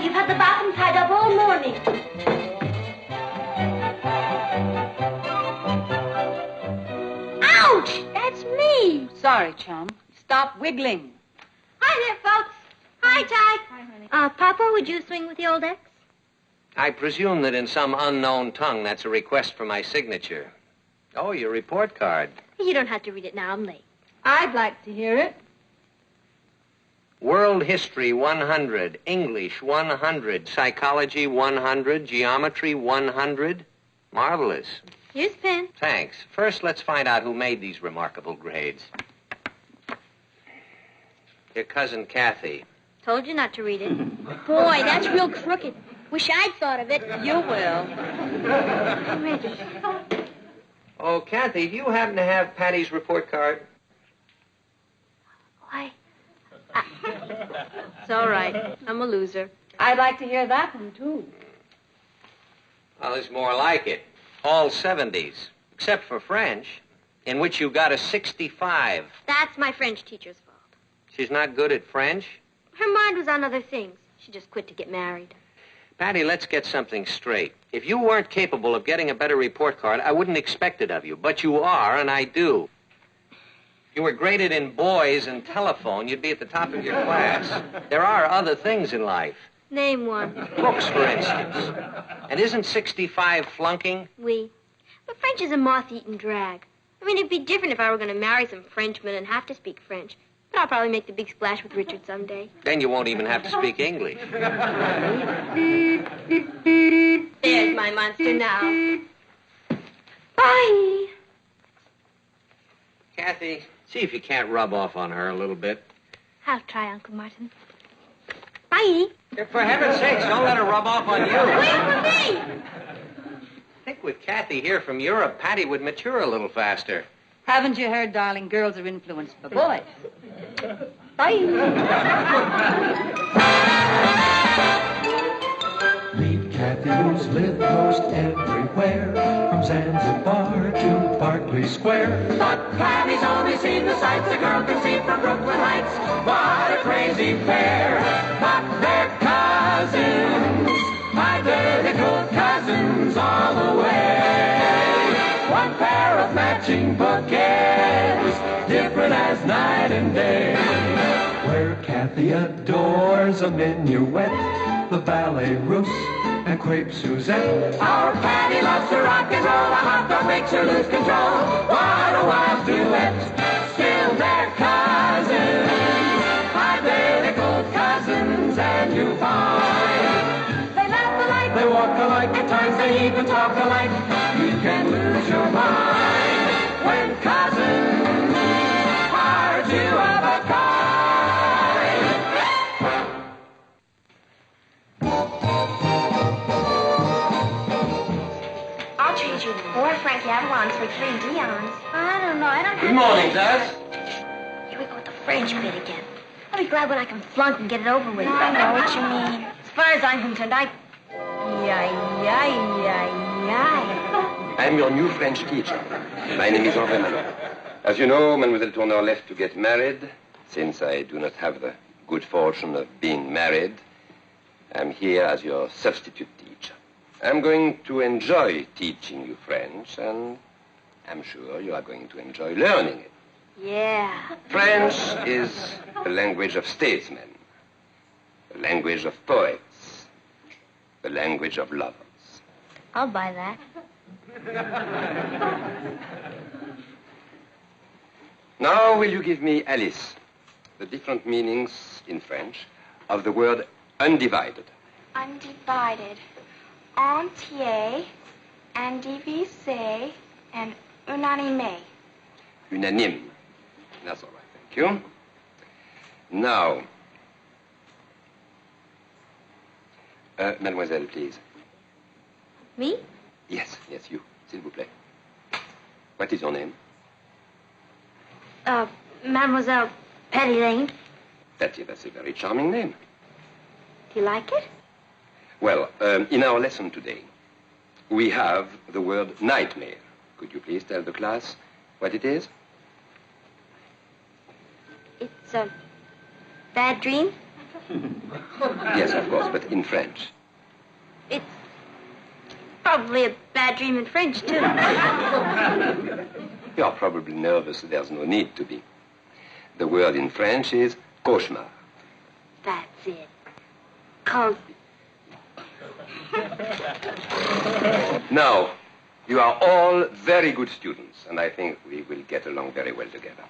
you've had the bathroom tied up all morning. Ouch! That's me. Sorry, chum. Stop wiggling. Hi there, folks. Hi, Ty. Hi, honey. Papa, would you swing with the old ex? I presume that in some unknown tongue that's a request for my signature. Oh, your report card. You don't have to read it now. I'm late. I'd like to hear it. World History 100, English 100, Psychology 100, Geometry 100. Marvelous. Here's a pen. Thanks. First, let's find out who made these remarkable grades. Your cousin Kathy. Told you not to read it. Boy, that's real crooked. Wish I'd thought of it. You will. I'm ready. Oh, Kathy, do you happen to have Patty's report card? Why? It's all right. I'm a loser. I'd like to hear that one, too. Well, there's more like it. All 70s, except for French, in which you got a 65. That's my French teacher's fault. She's not good at French? Her mind was on other things. She just quit to get married. Patty, let's get something straight. If you weren't capable of getting a better report card, I wouldn't expect it of you. But you are, and I do. If you were graded in boys and telephone, you'd be at the top of your class. There are other things in life. Name one. Books, for instance. And isn't 65 flunking? Oui. But French is a moth-eaten drag. I mean, it'd be different if I were going to marry some Frenchman and have to speak French. But I'll probably make the big splash with Richard someday. Then you won't even have to speak English. There's my monster now. Bye. Kathy, see if you can't rub off on her a little bit. I'll try, Uncle Martin. Bye. For heaven's sakes, don't let her rub off on you. Wait for me. I think with Kathy here from Europe, Patty would mature a little faster. Haven't you heard, darling, girls are influenced by boys? Bye. Meet Kathy, who's lived most everywhere, from Zanzibar to Berkeley Square. But Patty's only seen the sights a girl can see from Brooklyn Heights. What a crazy pair, but they're cousins, identical cousins all the way. One pair of matching bouquets, different as night and day. Where Kathy adores a minuet, the ballet russe, and crepe Suzette. Our Patty loves to rock and roll, a hot dog makes her lose control. What a wild duet, still they're cousins, identical cousins, and you find they laugh alike, they walk alike, at times they even talk alike. You can lose your mind when cousins are two of a kind. I'll trade you 4 Frankie Avalons for 3 Dion's. I don't know. I don't have... Good morning, Daz. Here we go with the French bit again. I'll be glad when I can flunk and get it over with. I know what you mean. As far as I'm concerned, I... I'm your new French teacher. My name is Henri Manon. As you know, Mademoiselle Tourneur left to get married. Since I do not have the good fortune of being married, I'm here as your substitute teacher. I'm going to enjoy teaching you French, and I'm sure you are going to enjoy learning it. Yeah. French is the language of statesmen, the language of poets, the language of lovers. I'll buy that. Now will you give me, Alice, the different meanings in French of the word undivided? Undivided, entier, indivisé, and unanimé. Unanime. That's all right, thank you. Now, mademoiselle, please. Me? Yes, you, s'il vous plaît. What is your name? Mademoiselle Patty Lane. Patty, that's a very charming name. Do you like it? Well, in our lesson today, we have the word nightmare. Could you please tell the class what it is? It's a bad dream. Yes, of course, but in French. It's probably a bad dream in French, too. You're probably nervous. There's no need to be. The word in French is cauchemar. That's it. Called... Now, you are all very good students, and I think we will get along very well together.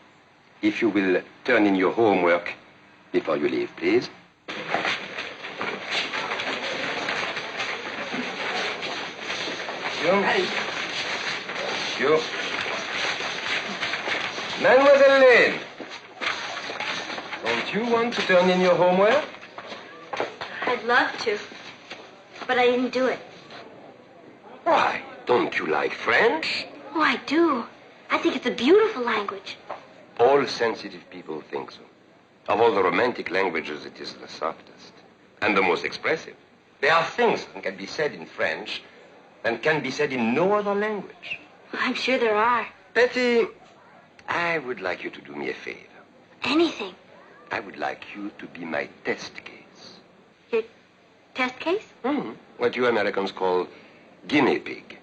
If you will turn in your homework before you leave, please. You. Mademoiselle Lane, don't you want to turn in your homework? I'd love to, but I didn't do it. Why? Don't you like French? Oh, I do. I think it's a beautiful language. All sensitive people think so. Of all the romantic languages, it is the softest and the most expressive. There are things that can be said in French and can be said in no other language. I'm sure there are. Betty, I would like you to do me a favor. Anything. I would like you to be my test case. Your test case? What you Americans call guinea pig.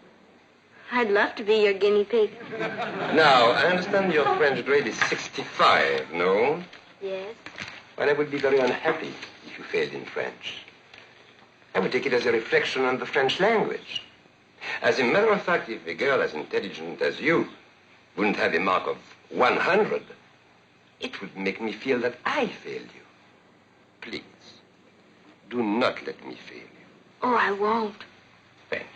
I'd love to be your guinea pig. Now, I understand your French grade is 65, no? Yes. Well, I would be very unhappy if you failed in French. I would take it as a reflection on the French language. As a matter of fact, if a girl as intelligent as you wouldn't have a mark of 100, it would make me feel that I failed you. Please, do not let me fail you. Oh, I won't. Thank you.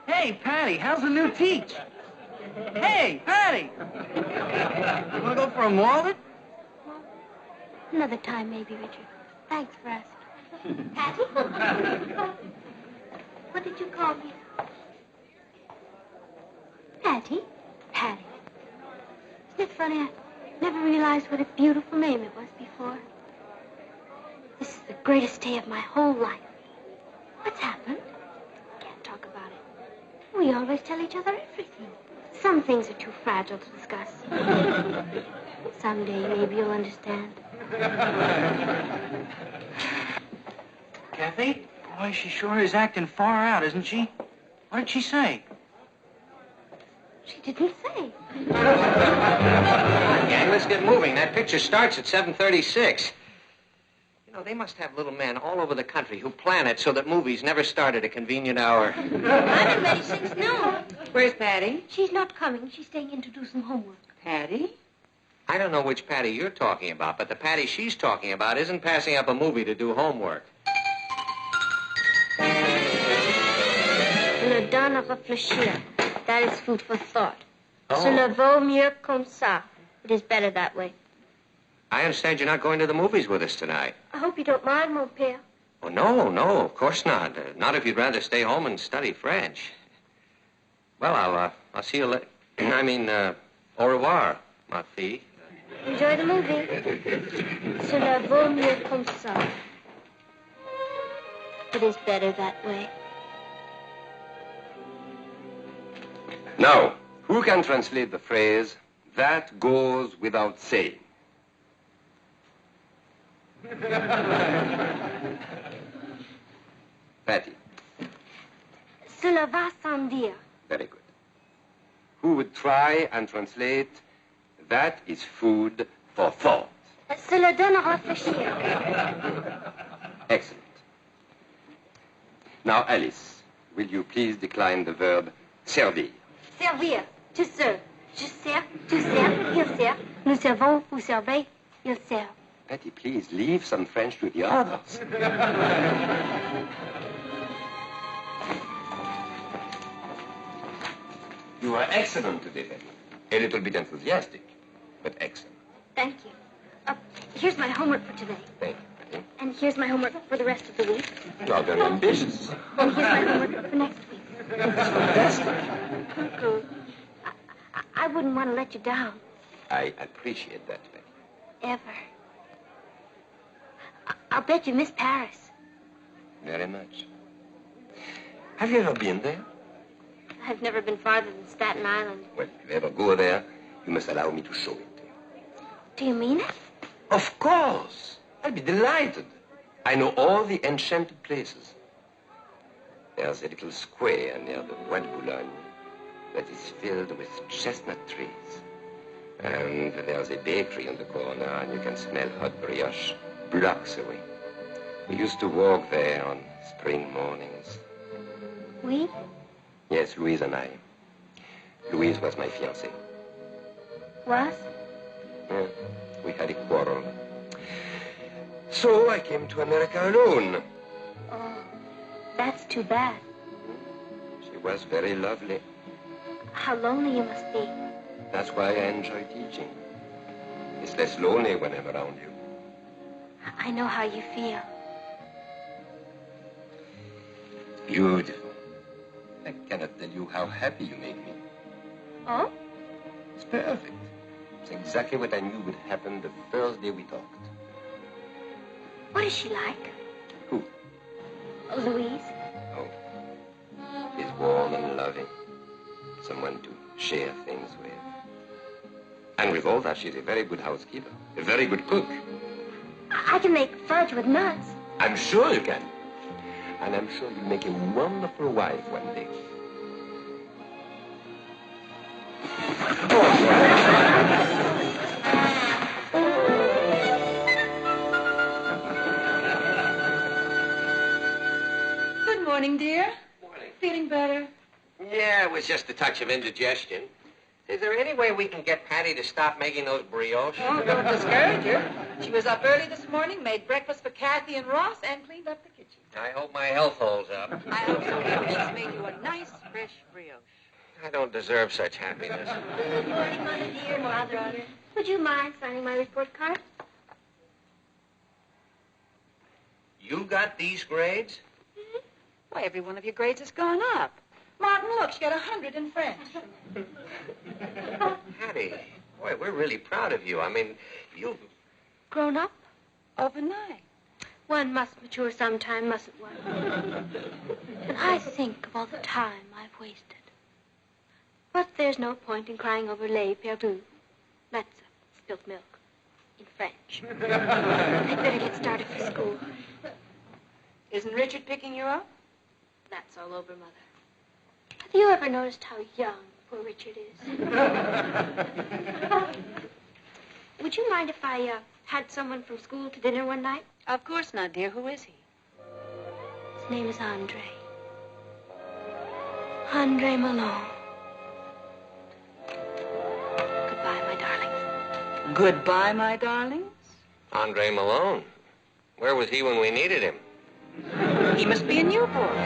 Hey, Patty, how's the new teach? Hey, Patty! You want to go for a malted? Another time, maybe, Richard. Thanks for asking. Patty? What did you call me? Patty? Patty. Isn't it funny? I never realized what a beautiful name it was before. This is the greatest day of my whole life. What's happened? Can't talk about it. We always tell each other everything. Some things are too fragile to discuss. Someday, maybe you'll understand. Kathy? Boy, she sure is acting far out, isn't she? What did she say? She didn't say. Come on, gang, let's get moving. That picture starts at 7:36. You know, they must have little men all over the country who plan it so that movies never start at a convenient hour. I've been ready since noon. Where's Patty? She's not coming. She's staying in to do some homework. Patty? I don't know which Patty you're talking about, but the Patty she's talking about isn't passing up a movie to do homework. Le donne à réfléchir. That is food for thought. Oh. Cela vaut mieux comme ça. It is better that way. I understand you're not going to the movies with us tonight. I hope you don't mind, mon père. Oh, no, of course not. Not if you'd rather stay home and study French. Well, I'll see you later. I mean, au revoir, ma fille. Enjoy the movie. Cela vaut mieux comme ça. It is better that way. Now, who can translate the phrase, that goes without saying? Patty. Cela va sans dire. Very good. Who would try and translate, that is food for thought? Cela donne à réfléchir. Excellent. Now, Alice, will you please decline the verb servir? Servir. Tu sers. Je sers. Tu sers. Il sert. Nous servons. Vous servez. Il sert. Patty, please leave some French to the others. You are excellent today, Patty. A little bit enthusiastic, but excellent. Thank you. Here's my homework for today. Thank you, Patty. And here's my homework for the rest of the week. You are very ambitious. And here's my homework for next week. That's fantastic. Cuckoo. I wouldn't want to let you down. I appreciate that, Patty. Ever. I'll bet you miss Paris. Very much. Have you ever been there? I've never been farther than Staten Island. Well, if you ever go there, you must allow me to show it to you. Do you mean it? Of course. I'll be delighted. I know all the enchanted places. There's a little square near the Bois de Boulogne that is filled with chestnut trees. And there's a bakery on the corner, and you can smell hot brioche blocks away. We used to walk there on spring mornings. We? Yes, Louise and I. Louise was my fiancée. Was? Yeah, we had a quarrel. So I came to America alone. Oh, that's too bad. She was very lovely. How lonely you must be. That's why I enjoy teaching. It's less lonely when I'm around you. I know how you feel. Beautiful. I cannot tell you how happy you make me. Oh? It's perfect. It's exactly what I knew would happen the first day we talked. What is she like? Who? Oh, Louise. Oh. She's warm and loving. Someone to share things with. And with all that, she's a very good housekeeper. A very good cook. I can make fudge with nuts. I'm sure you can. And I'm sure you'll make a wonderful wife one day. Good morning, dear. Morning. Feeling better? Yeah, it was just a touch of indigestion. Is there any way we can get Patty to stop making those brioches? Oh, don't discourage her. She was up early this morning, made breakfast for Kathy and Ross, and cleaned up the kitchen. I hope my health holds up. I hope so. She's made you a nice, fresh brioche. I don't deserve such happiness. Good morning, Mother dear. Mother. Would you mind signing my report card? You got these grades? Why, every one of your grades has gone up. Martin, look, she got 100 in French. Patty, boy, we're really proud of you. I mean, you've... Grown up? Overnight. One must mature sometime, mustn't one? And I think of all the time I've wasted. But there's no point in crying over lait perdu. That's spilt milk in French. I'd better get started for school. Isn't Richard picking you up? That's all over, Mother. Have you ever noticed how young poor Richard is? Would you mind if I had someone from school to dinner one night? Of course not, dear. Who is he? His name is Andre. Andre Malone. Goodbye, my darlings. Goodbye, my darlings. Andre Malone. Where was he when we needed him? He must be in Newport.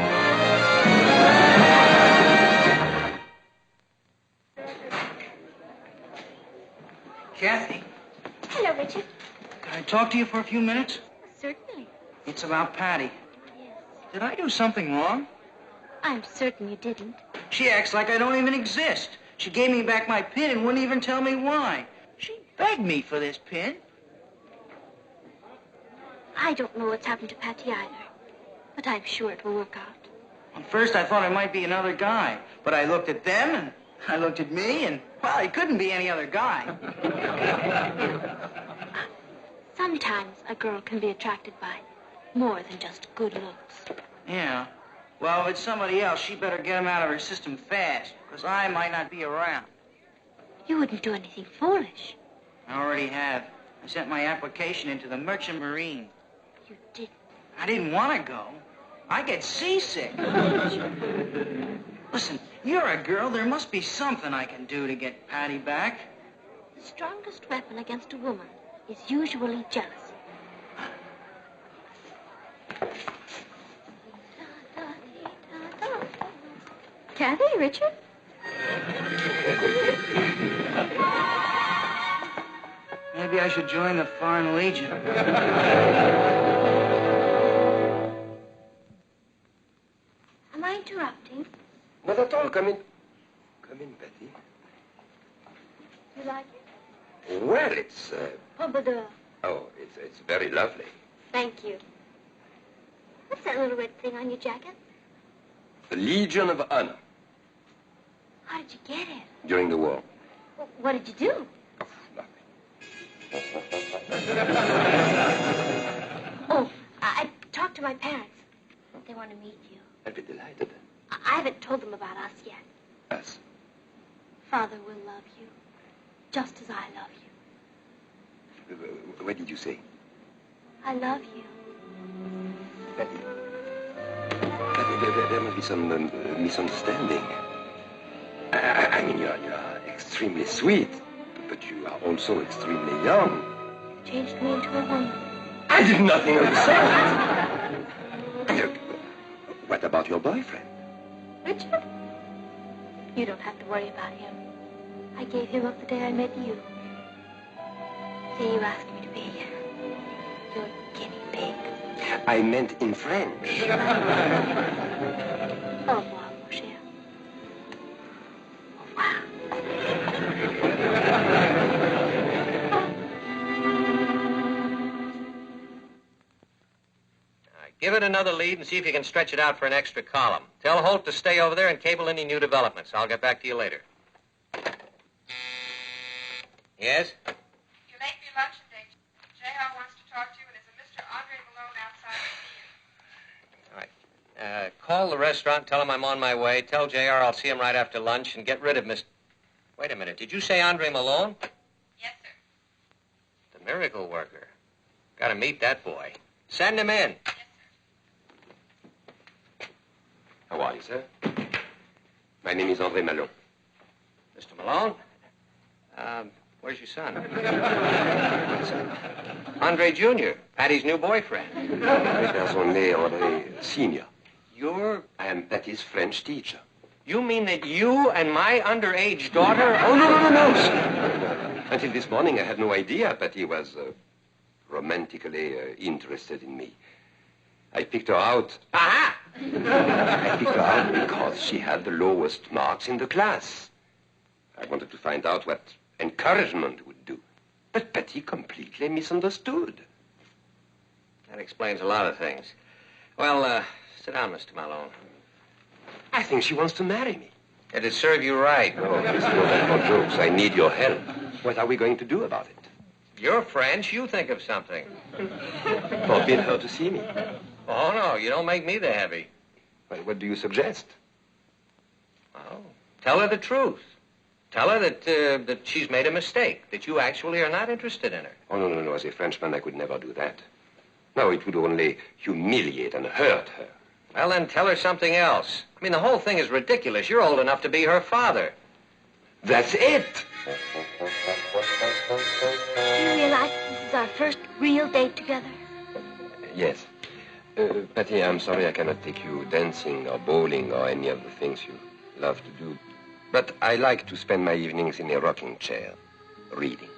Kathy, Hello, Richard. can I talk to you for a few minutes? Certainly. It's about Patty. Yes. Did I do something wrong? I'm certain you didn't. She acts like I don't even exist. She gave me back my pin and wouldn't even tell me why. She begged me for this pin. I don't know what's happened to Patty either, but I'm sure it will work out. At first, I thought it might be another guy, but I looked at them and I looked at me and, well, it couldn't be any other guy. Sometimes a girl can be attracted by more than just good looks. Yeah. Well, if it's somebody else, she better get him out of her system fast, because I might not be around. You wouldn't do anything foolish. I already have. I sent my application into the Merchant Marine. You didn't. I didn't want to go. I get seasick. Listen, you're a girl. There must be something I can do to get Patty back. The strongest weapon against a woman is usually jealousy. Kathy, Richard? Maybe I should join the Foreign Legion. Am I interrupting? Not at all. Come in. Come in, Betty. You like it? Well, it's... Pompadour. Oh, it's very lovely. Thank you. What's that little red thing on your jacket? The Legion of Honor How did you get it? during the war. What did you do? Oh, nothing. Oh, I talked to my parents. They want to meet you. I'd be delighted. I haven't told them about us yet. Us? Father will love you, just as I love you. What did you say? I love you. Betty, there must be some misunderstanding. I mean, you're extremely sweet, but you are also extremely young. You changed me into a woman. I did nothing of the sort. What about your boyfriend? Richard? You don't have to worry about him. I gave him up the day I met you. Say you asked me to be your guinea pig. I meant in French. Au revoir, mon cher. Au revoir. Give it another lead and see if you can stretch it out for an extra column. Tell Holt to stay over there and cable any new developments. I'll get back to you later. Yes? You're late for your luncheon date. J.R. wants to talk to you, and there's a Mr. Andre Malone outside to see you. All right. Call the restaurant, tell him I'm on my way. Tell JR I'll see him right after lunch and get rid of Miss... Wait a minute. Did you say Andre Malone? Yes, sir. The miracle worker. Got to meet that boy. Send him in. Yes, sir. How are you, sir? My name is Andre Malone. Mr. Malone? Where's your son? Andre Jr., Patty's new boyfriend. There's only Andre Senior. I am Patty's French teacher. You mean that you and my underage daughter... Oh, no, sir. Until this morning, I had no idea Patty was romantically interested in me. I picked her out. Aha! I picked her out because she had the lowest marks in the class. I wanted to find out what encouragement would do. But Patty completely misunderstood. That explains a lot of things. Well, sit down, Mr. Malone. I think she wants to marry me. It'd serve you right. Oh, this is no jokes. I need your help. What are we going to do about it? You're French. You think of something. Forbid her to see me. Oh, no. You don't make me the heavy. Well, what do you suggest? Well, tell her the truth. Tell her that she's made a mistake, that you actually are not interested in her. Oh, no. As a Frenchman, I could never do that. No, it would only humiliate and hurt her. Well, then tell her something else. I mean, the whole thing is ridiculous. You're old enough to be her father. That's it. Do you realize this is our first real date together? Yes. Patty, I'm sorry I cannot take you dancing or bowling or any of the things you love to do. But I like to spend my evenings in a rocking chair, reading.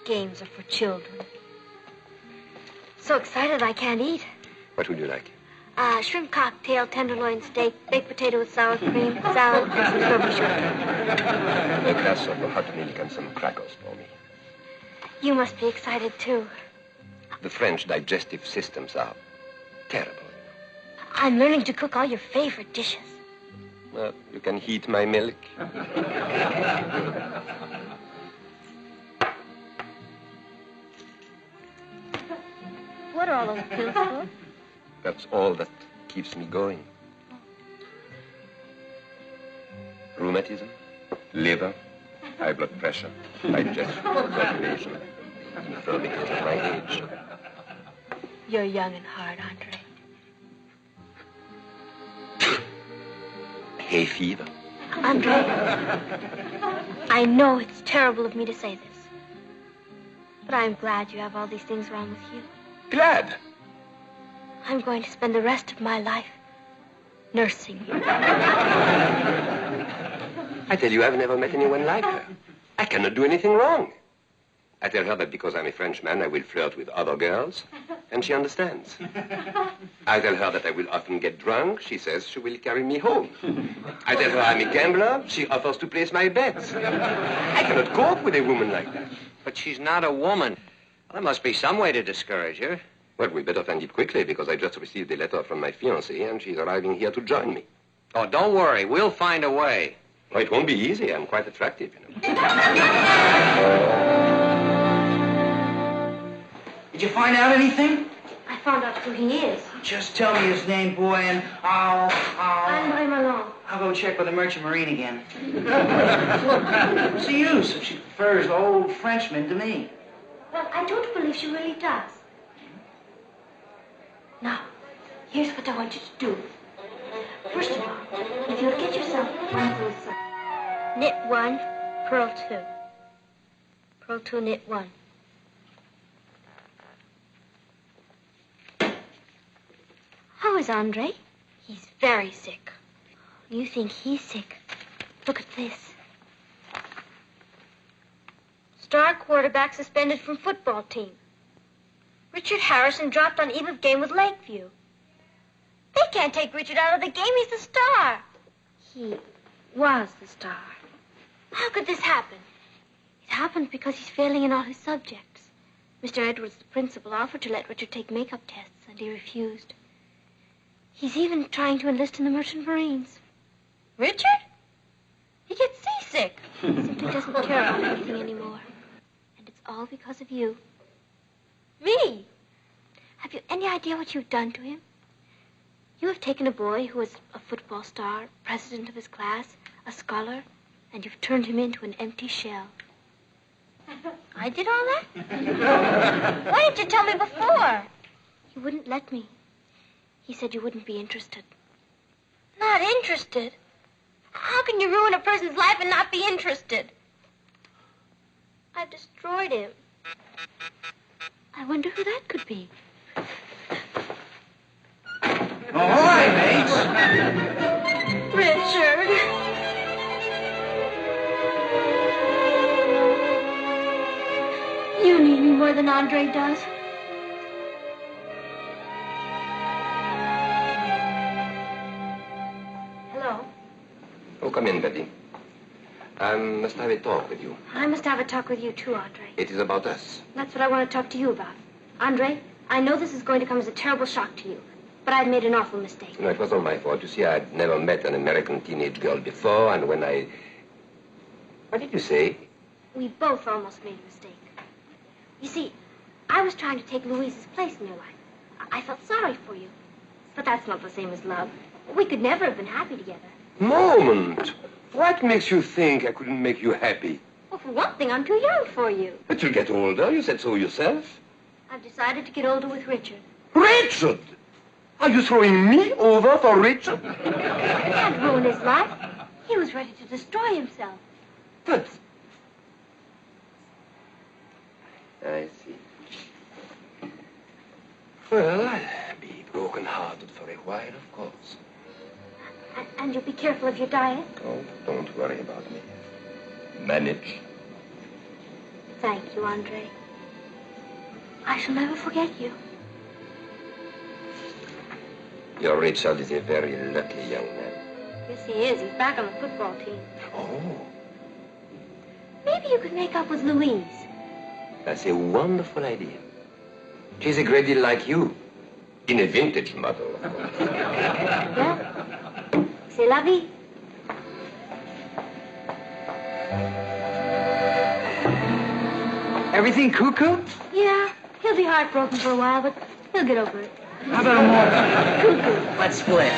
Games are for children. So excited I can't eat. What would you like? Shrimp cocktail, tenderloin steak, baked potato with sour cream, salad, and some strawberry shortcake. A glass of hot milk and some crackers for me. You must be excited, too. The French digestive systems are terrible. I'm learning to cook all your favorite dishes. Well, you can heat my milk. What are all those pills for? That's all that keeps me going. Rheumatism, liver, high blood pressure, digestion, coagulation, infirmities of my age. You're young and hard, Andre. Hay fever. Andre, I know it's terrible of me to say this, but I'm glad you have all these things wrong with you. Glad? I'm going to spend the rest of my life nursing you. I tell you, I've never met anyone like her. I cannot do anything wrong. I tell her that because I'm a Frenchman, I will flirt with other girls, and she understands. I tell her that I will often get drunk. She says she will carry me home. I tell her I'm a gambler. She offers to place my bets. I cannot cope with a woman like that. But she's not a woman. Well, there must be some way to discourage her. Well, we better find it quickly because I just received a letter from my fiancée and she's arriving here to join me. Oh, don't worry. We'll find a way. Oh, it won't be easy. I'm quite attractive, you know. Did you find out anything? I found out who he is. Just tell me his name, boy, and I'll... Andre Malone. I'll go check with the Merchant Marine again. What's the use if she prefers the old Frenchman to me? Well, I don't believe she really does. Now, here's what I want you to do. First of all, if you'll get yourself one of those... knit 1, purl 2. Purl 2, knit 1. How is Andre? He's very sick. You think he's sick? Look at this. Star quarterback suspended from football team. Richard Harrison dropped on eve of game with Lakeview. They can't take Richard out of the game. He's the star. He was the star. How could this happen? It happened because he's failing in all his subjects. Mr. Edwards, the principal, offered to let Richard take makeup tests, and he refused. He's even trying to enlist in the Merchant Marines. Richard? He gets seasick. He simply doesn't care about anything anymore. And it's all because of you. Me? Have you any idea what you've done to him? You have taken a boy who was a football star, president of his class, a scholar, and you've turned him into an empty shell. I did all that? Why didn't you tell me before? You wouldn't let me. He said you wouldn't be interested. Not interested? How can you ruin a person's life and not be interested? I've destroyed him. I wonder who that could be. Ahoy, mates! Richard. You need me more than Andre does. Hello? Oh, come in, Betty. I must have a talk with you. I must have a talk with you too, Andre. It is about us. That's what I want to talk to you about. Andre, I know this is going to come as a terrible shock to you, but I've made an awful mistake. No, it was all my fault. You see, I'd never met an American teenage girl before, and when I... What did you say? We both almost made a mistake. You see, I was trying to take Louise's place in your life. I felt sorry for you. But that's not the same as love. We could never have been happy together. Moment! What makes you think I couldn't make you happy? Well, for one thing, I'm too young for you. But you'll get older. You said so yourself. I've decided to get older with Richard. Richard! Are you throwing me over for Richard? I can't ruin his life. He was ready to destroy himself. But... I see. Well, I'll be broken-hearted for a while, of course. And you'll be careful of your diet? Oh, don't worry about me. Manage. Thank you, Andre. I shall never forget you. Your Richard is a very lucky young man. Yes, he is. He's back on the football team. Oh, Maybe you could make up with Louise. that's a wonderful idea. She's a great deal like you. In a vintage model, of course. Well, c'est la vie. Everything cuckoo? Yeah, he'll be heartbroken for a while, but he'll get over it. How about a more cuckoo? Let's split.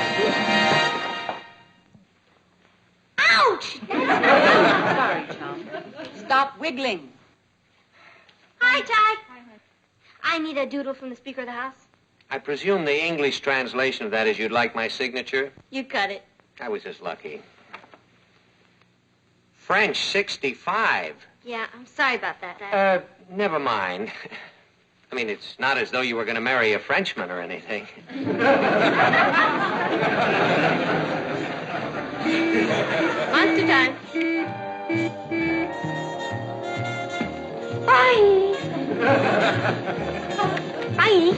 Ouch! Sorry, chum. Stop wiggling. Hi, Ty. I need a doodle from the Speaker of the House. I presume the English translation of that is you'd like my signature? You cut it. I was just lucky. French 65. Yeah, I'm sorry about that. Never mind. I mean, it's not as though you were going to marry a Frenchman or anything. Monster time. Bye. Bye.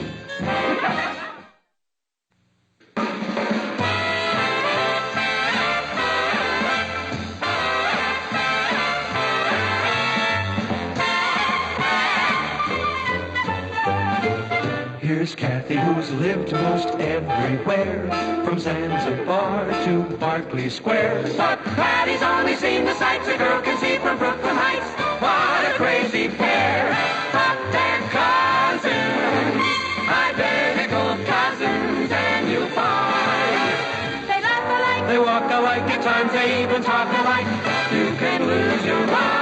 Here's Kathy, who's lived most everywhere, from Zanzibar to Berkeley Square. But Patty's only seen the sights a girl can see from Brooklyn Heights. What a crazy pair, hot-dad cousins, identical cousins, and you'll find they laugh alike, They walk alike, at times they even talk alike. You can lose your mind.